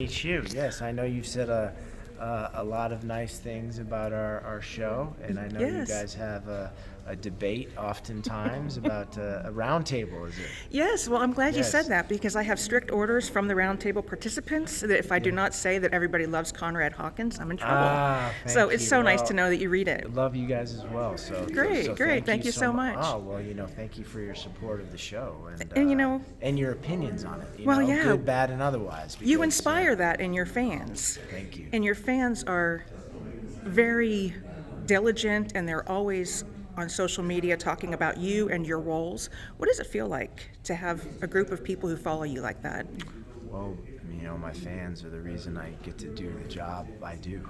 Meet you. Yes, I know you've said a lot of nice things about our show, and I know you Yes. guys have a debate oftentimes about a roundtable, is it? Yes, well, I'm glad you said Yes. that because I have strict orders from the roundtable participants that if I do not say that everybody loves Conrad Hawkins, I'm in trouble. Ah, So thank it's you. so nice Well, to know that you read it. love you guys as well. Great, great. Thank you so much. Oh, well, thank you for your support of the show And and your opinions on it. Well, yeah. Good, bad, and otherwise. You because, inspire that in your fans. Thank you. And your fans are very diligent and they're always on social media talking about you and your roles. What does it feel like to have a group of people who follow you like that? Well, my fans are the reason I get to do the job I do.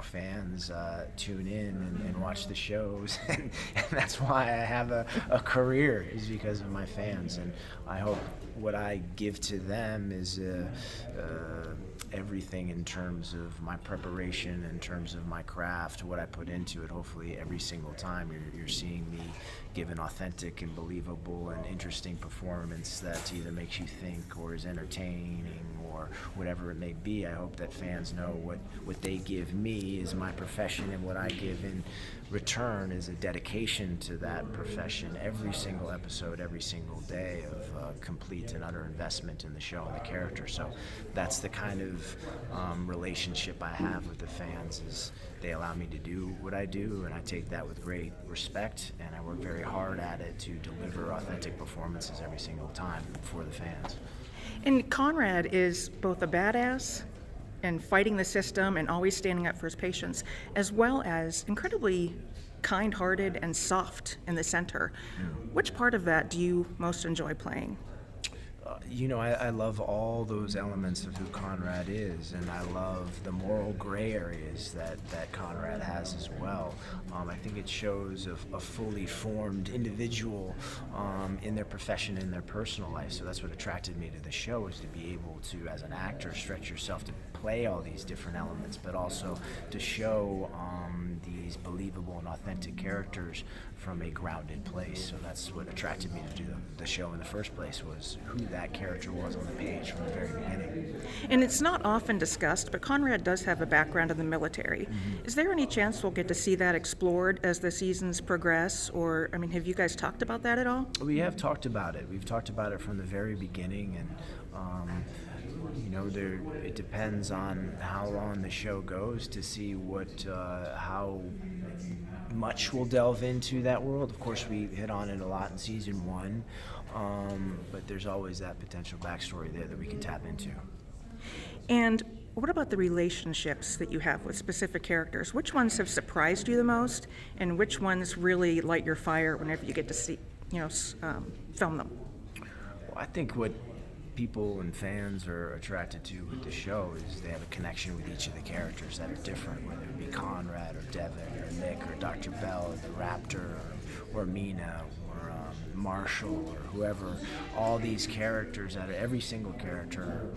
Fans tune in and watch the shows, and that's why I have a career, is because of my fans. And I hope what I give to them is everything in terms of my preparation, in terms of my craft, what I put into it. Hopefully every single time you're seeing me give an authentic and believable and interesting performance that either makes you think or is entertaining or whatever it may be. I hope that fans know what they give me is my profession, and what I give in return is a dedication to that profession. Every single episode, every single day of complete and utter investment in the show and the character. So that's the kind of relationship I have with the fans. Is they allow me to do what I do, and I take that with great respect, and I work very hard at it to deliver authentic performances every single time for the fans. And Conrad is both a badass and fighting the system and always standing up for his patients, as well as incredibly kind-hearted and soft in the center. Which part of that do you most enjoy playing? I love all those elements of who Conrad is, and I love the moral gray areas that Conrad has as well. I think it shows a fully formed individual in their profession, in their personal life. So that's what attracted me to the show, is to be able to, as an actor, stretch yourself to play all these different elements, but also to show these believable and authentic characters from a grounded place. So that's what attracted me to do the show in the first place, was who that character was on the page from the very beginning. And it's not often discussed, but Conrad does have a background in the military. Mm-hmm. Is there any chance we'll get to see that explored as the seasons progress? Or, have you guys talked about that at all? We have talked about it. We've talked about it from the very beginning, and it depends on how long the show goes to see how much we'll delve into that world. Of course, we hit on it a lot in season 1, but there's always that potential backstory there that we can tap into. And what about the relationships that you have with specific characters? Which ones have surprised you the most, and which ones really light your fire whenever you get to see, film them? Well, I think what people and fans are attracted to with the show is they have a connection with each of the characters that are different, whether it be Conrad or Devin or Nick or Dr. Bell or the Raptor or Mina or Marshall or whoever. All these characters, every single character,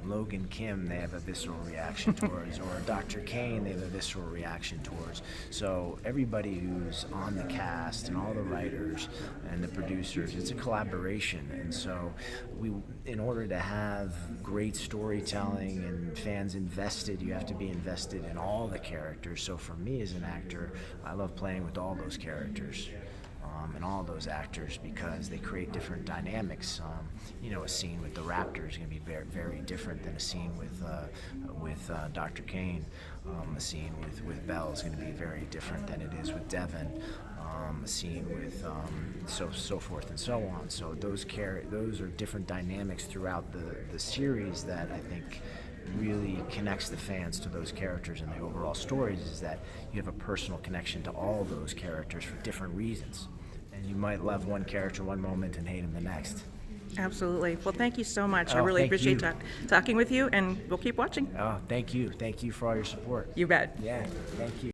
Logan Kim, they have a visceral reaction towards, or Dr. Kane, they have a visceral reaction towards. So everybody who's on the cast and all the writers and the producers, it's a collaboration. And so in order to have great storytelling and fans invested, you have to be invested in all the characters. So for me as an actor, I love playing with all those characters. And all those actors, because they create different dynamics. A scene with the Raptor is going to be very, very different than a scene with Dr. Kane. A scene with Bell is going to be very different than it is with Devin. A scene with so forth and so on. So those are different dynamics throughout the series that I think really connects the fans to those characters, and the overall stories is that you have a personal connection to all those characters for different reasons. And you might love one character one moment and hate him the next. Absolutely. Well, thank you so much. I Oh, really thank appreciate you. talking with you, and we'll keep watching. Oh, thank you. Thank you for all your support. You bet. Yeah, thank you.